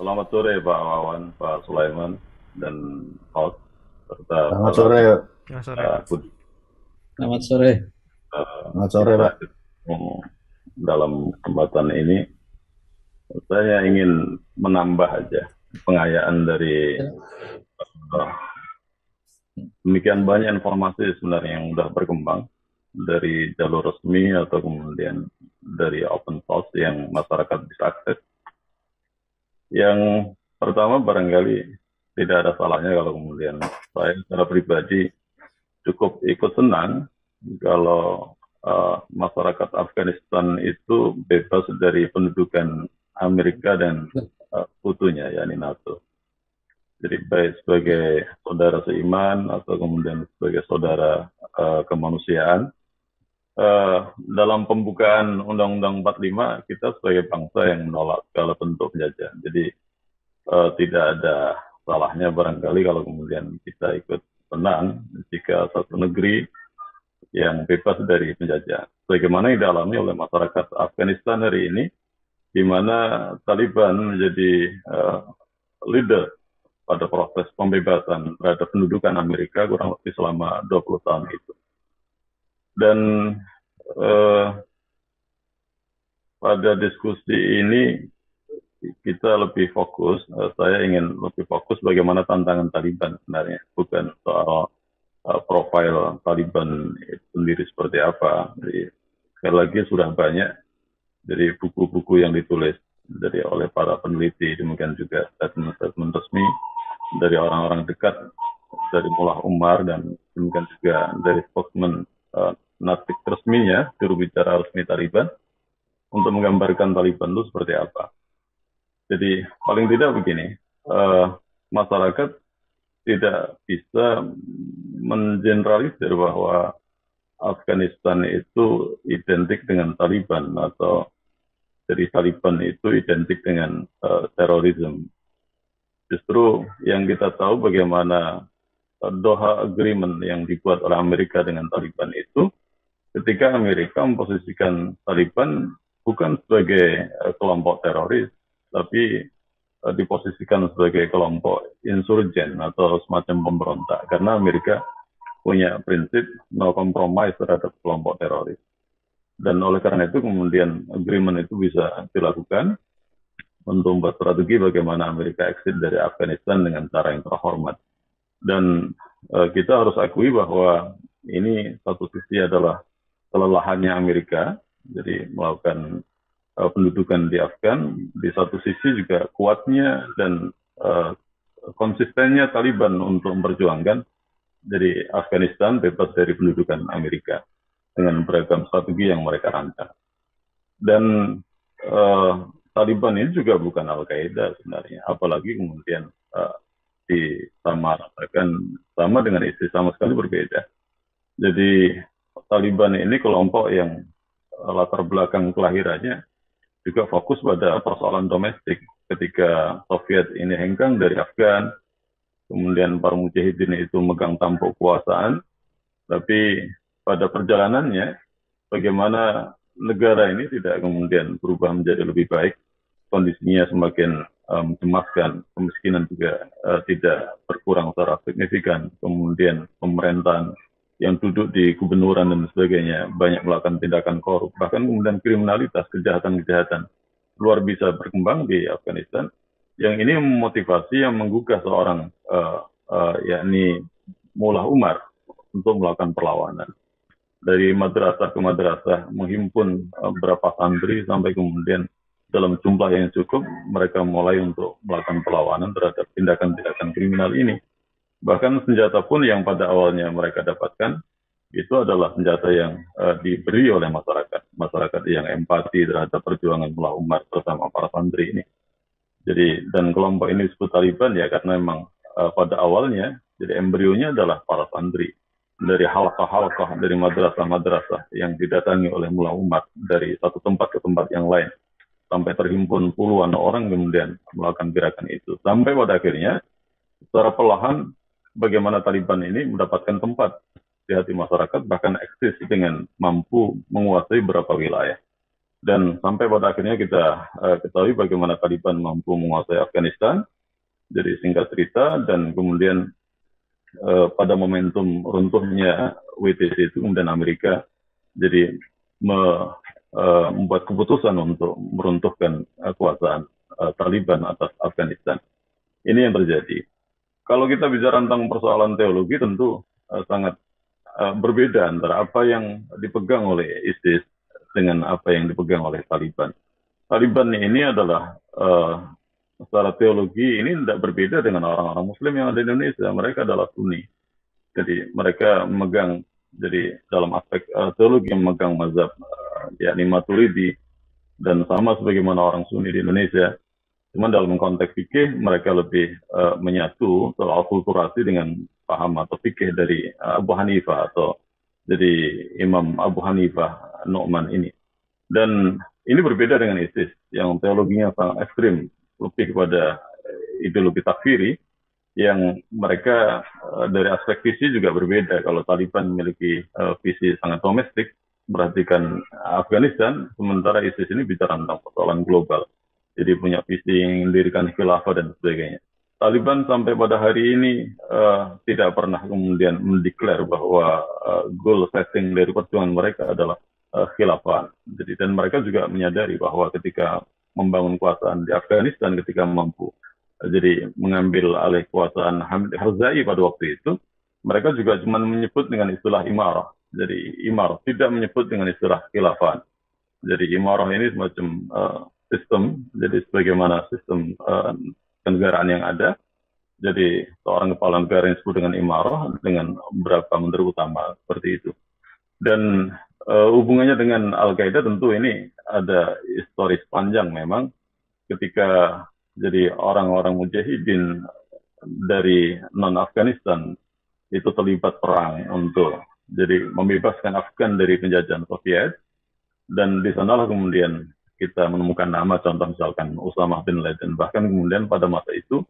Selamat sore Pak Wawan, Pak Sulaiman, dan host serta Selamat para sore, Ya, sore, Pak. bud selamat sore, selamat sore, kita Pak. ketemu dalam kesempatan ini. Saya ingin menambah aja pengayaan dari uh, demikian banyak informasi sebenarnya yang sudah berkembang dari jalur resmi atau kemudian dari open source yang masyarakat bisa akses. Yang pertama barangkali tidak ada salahnya kalau kemudian saya secara pribadi cukup ikut senang kalau masyarakat Afghanistan itu bebas dari pendudukan Amerika dan sekutunya, yakni NATO. Jadi baik sebagai saudara seiman atau kemudian sebagai saudara kemanusiaan, dalam pembukaan Undang-Undang 45 kita sebagai bangsa yang menolak segala bentuk penjajahan. Jadi tidak ada salahnya barangkali kalau kemudian kita ikut senang jika satu negeri yang bebas dari penjajah. Bagaimana yang dialami oleh masyarakat Afghanistan hari ini, di mana Taliban menjadi leader pada proses pembebasan terhadap pendudukan Amerika kurang lebih selama 20 tahun itu. Dan uh, pada diskusi ini kita lebih fokus, saya ingin lebih fokus bagaimana tantangan Taliban sebenarnya, bukan soal profil Taliban itu sendiri seperti apa. Jadi, sekali lagi sudah banyak dari buku-buku yang ditulis dari oleh para peneliti, demikian juga statement-statement resmi dari orang-orang dekat dari Mullah Umar dan demikian juga dari spokesman natik resminya, juru bicara resmi Taliban untuk menggambarkan Taliban itu seperti apa. Jadi paling tidak begini, masyarakat tidak bisa mengeneralisir bahwa Afghanistan itu identik dengan Taliban atau dari Taliban itu identik dengan terorisme. Justru yang kita tahu bagaimana Doha Agreement yang dibuat oleh Amerika dengan Taliban itu, ketika Amerika memposisikan Taliban bukan sebagai kelompok teroris, tapi diposisikan sebagai kelompok insurgen atau semacam pemberontak, karena Amerika punya prinsip no compromise terhadap kelompok teroris. Dan oleh karena itu kemudian agreement itu bisa dilakukan untuk membuat strategi bagaimana Amerika exit dari Afghanistan dengan cara yang terhormat. Dan kita harus akui bahwa ini satu sisi adalah kelelahannya Amerika, jadi melakukan pendudukan di Afgan, di satu sisi juga kuatnya dan konsistennya Taliban untuk memperjuangkan dari Afghanistan bebas dari pendudukan Amerika dengan beragam strategi yang mereka rancang. Dan uh, Taliban ini juga bukan Al-Qaeda sebenarnya, apalagi kemudian disamaratakan sama dengan istilah sama sekali berbeda. Jadi Taliban ini kelompok yang latar belakang kelahirannya juga fokus pada persoalan domestik. Ketika Soviet ini hengkang dari Afgan, kemudian para mujahidin itu megang tampuk kekuasaan, tapi pada perjalanannya bagaimana negara ini tidak kemudian berubah menjadi lebih baik, kondisinya semakin mencemaskan, kemiskinan juga tidak berkurang secara signifikan, kemudian pemerintahan yang duduk di gubernuran dan sebagainya banyak melakukan tindakan korup, bahkan kemudian kriminalitas, kejahatan-kejahatan luar biasa berkembang di Afghanistan, yang ini memotivasi yang menggugah seorang yakni Mullah Umar untuk melakukan perlawanan dari madrasah ke madrasah, menghimpun beberapa santri sampai kemudian dalam jumlah yang cukup mereka mulai untuk melakukan perlawanan terhadap tindakan-tindakan kriminal ini. Bahkan senjata pun yang pada awalnya mereka dapatkan itu adalah senjata yang diberi oleh masyarakat yang empati terhadap perjuangan Mullah Umar bersama para santri ini. Jadi dan kelompok ini disebut Taliban ya karena memang pada awalnya jadi embrionya adalah para santri dari halkah-halkah dari madrasah-madrasah yang didatangi oleh Mullah Umar dari satu tempat ke tempat yang lain sampai terhimpun puluhan orang kemudian melakukan gerakan itu sampai pada akhirnya secara perlahan bagaimana Taliban ini mendapatkan tempat di hati masyarakat bahkan eksis dengan mampu menguasai beberapa wilayah. Dan sampai pada akhirnya kita ketahui bagaimana Taliban mampu menguasai Afghanistan. Jadi singkat cerita, dan kemudian pada momentum runtuhnya WTC itu kemudian Amerika jadi membuat keputusan untuk meruntuhkan kekuasaan Taliban atas Afghanistan. Ini yang terjadi. Kalau kita bicara tentang persoalan teologi, tentu sangat berbeda antara apa yang dipegang oleh ISIS dengan apa yang dipegang oleh Taliban. Taliban ini adalah secara teologi ini tidak berbeda dengan orang-orang Muslim yang ada di Indonesia. Mereka adalah Sunni. Jadi mereka memegang, jadi dalam aspek teologi memegang mazhab yakni Maturidi, dan sama sebagaimana orang Sunni di Indonesia. Cuma dalam konteks fikih mereka lebih menyatu atau akulturasi dengan paham atau fikih dari Abu Hanifah atau jadi Imam Abu Hanifah Nu'man ini. Dan ini berbeda dengan ISIS yang teologinya sangat ekstrim, lebih kepada ideologi takfiri, yang mereka dari aspek visi juga berbeda. Kalau Taliban memiliki visi sangat domestik, perhatikan Afghanistan, sementara ISIS ini bicara tentang persoalan global. Jadi punya visi yang mendirikan khilafah dan sebagainya. Taliban sampai pada hari ini tidak pernah kemudian mendeklar bahwa goal setting dari perjuangan mereka adalah khilafah. Jadi dan mereka juga menyadari bahwa ketika membangun kekuasaan di Afghanistan, ketika mampu jadi mengambil alih kekuasaan Hamid Karzai pada waktu itu, mereka juga cuma menyebut dengan istilah imarah. Jadi imarah, tidak menyebut dengan istilah khilafah. Jadi imarah ini semacam sistem, jadi sebagaimana sistem kenegaraan yang ada. Jadi seorang kepala negara yang disebut dengan imarah dengan beberapa menteri utama seperti itu. Dan hubungannya dengan Al-Qaeda tentu ini ada historis panjang memang, ketika jadi orang-orang mujahidin dari non-Afghanistan itu terlibat perang untuk jadi membebaskan Afgan dari penjajahan Soviet, dan di sanalah kemudian kita menemukan nama contoh misalkan Usamah bin Laden. Bahkan kemudian pada masa itu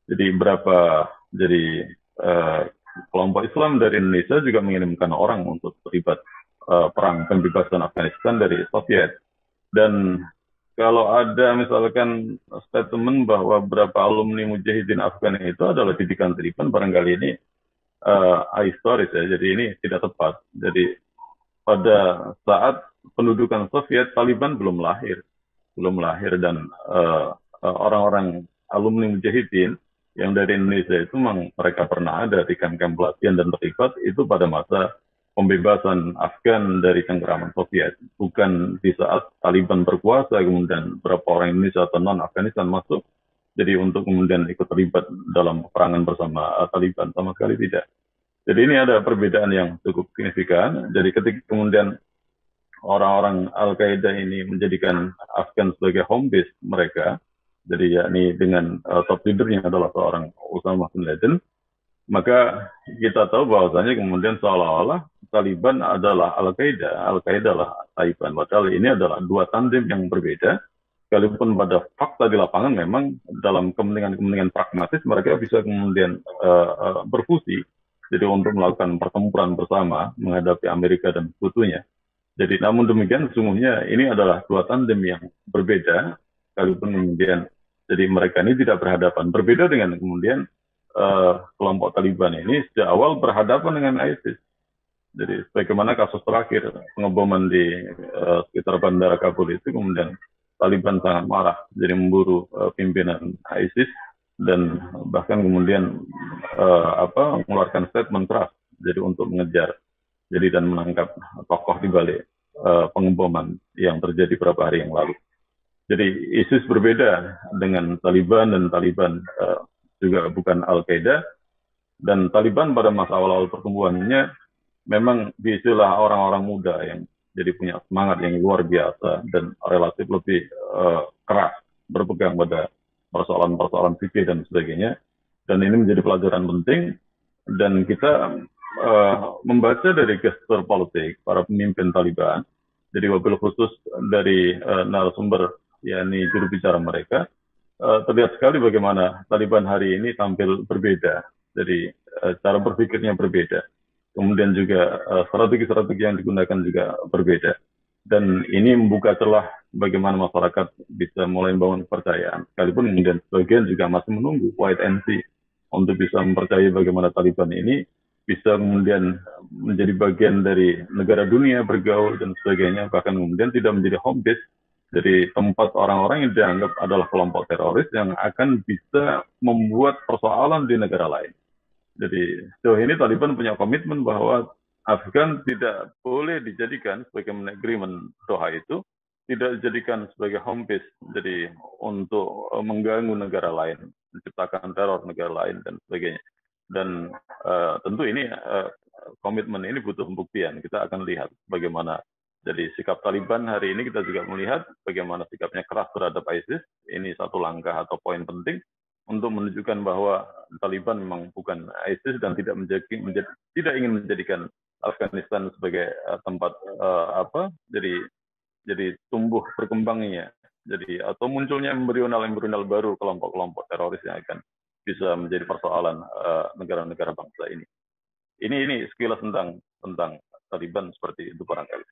jadi beberapa jadi kelompok Islam dari Indonesia juga mengirimkan orang untuk terlibat perang pembebasan Afghanistan dari Soviet. Dan kalau ada misalkan statement bahwa beberapa alumni mujahidin Afgan itu adalah didikan Taliban, barangkali ini ahistoris ya, jadi ini tidak tepat. Jadi pada saat pendudukan Soviet, Taliban belum lahir, dan orang-orang alumni mujahidin yang dari Indonesia itu memang mereka pernah ada di kamp-kamp pelatihan dan terlibat itu pada masa pembebasan Afgan dari cengkeraman Soviet, bukan di saat Taliban berkuasa kemudian beberapa orang Indonesia atau non-Afghanistan masuk jadi untuk kemudian ikut terlibat dalam peperangan bersama Taliban, sama sekali tidak. Jadi ini ada perbedaan yang cukup signifikan. Jadi ketika kemudian orang-orang Al-Qaeda ini menjadikan Afgan sebagai home base mereka, jadi yakni dengan top leadernya adalah seorang Usamah bin Laden, maka kita tahu bahwasanya kemudian seolah-olah Taliban adalah Al-Qaeda, Al-Qaeda adalah Taliban. Padahal ini adalah dua tandem yang berbeda. Sekalipun pada fakta di lapangan memang dalam kepentingan-kepentingan pragmatis mereka bisa kemudian berfusi, jadi untuk melakukan pertempuran bersama menghadapi Amerika dan sekutunya. Jadi namun demikian sesungguhnya ini adalah dua tandem yang berbeda, sekalipun kemudian jadi mereka ini tidak berhadapan. Berbeda dengan kemudian kelompok Taliban ini sejak awal berhadapan dengan ISIS. Jadi sebagaimana kasus terakhir pengeboman di sekitar Bandara Kabul itu, kemudian Taliban sangat marah, jadi memburu pimpinan ISIS dan bahkan kemudian mengeluarkan statement keras, jadi untuk mengejar, jadi dan menangkap tokoh di balik pengeboman yang terjadi beberapa hari yang lalu. Jadi ISIS berbeda dengan Taliban, dan Taliban juga bukan Al-Qaeda, dan Taliban pada masa awal-awal pertumbuhannya memang diisilah orang-orang muda yang jadi punya semangat yang luar biasa dan relatif lebih keras berpegang pada persoalan-persoalan fikih dan sebagainya. Dan ini menjadi pelajaran penting, dan kita membaca dari gestur politik para pemimpin Taliban, jadi wabil khusus dari narasumber yakni juru bicara mereka, terlihat sekali bagaimana Taliban hari ini tampil berbeda, jadi cara berpikirnya berbeda, kemudian juga strategi-strategi yang digunakan juga berbeda. Dan ini membuka celah bagaimana masyarakat bisa mulai membangun kepercayaan. Sekalipun kemudian sebagian juga masih menunggu wait and see untuk bisa mempercayai bagaimana Taliban ini bisa kemudian menjadi bagian dari negara dunia, bergaul dan sebagainya, bahkan kemudian tidak menjadi home base dari tempat orang-orang yang dianggap adalah kelompok teroris yang akan bisa membuat persoalan di negara lain. Jadi sejauh ini Taliban punya komitmen bahwa Afgan tidak boleh dijadikan sebagai agreement Doha itu tidak dijadikan sebagai home base, jadi untuk mengganggu negara lain, menciptakan teror negara lain dan sebagainya. Dan tentu ini komitmen ini butuh pembuktian. Kita akan lihat bagaimana jadi sikap Taliban hari ini. Kita juga melihat bagaimana sikapnya keras terhadap ISIS. Ini satu langkah atau poin penting untuk menunjukkan bahwa Taliban memang bukan ISIS dan tidak ingin menjadikan Afghanistan sebagai tempat jadi tumbuh berkembangnya jadi atau munculnya embryonal baru kelompok-kelompok teroris yang akan bisa menjadi persoalan negara-negara bangsa ini. Ini sekilas tentang Taliban seperti itu barangkali.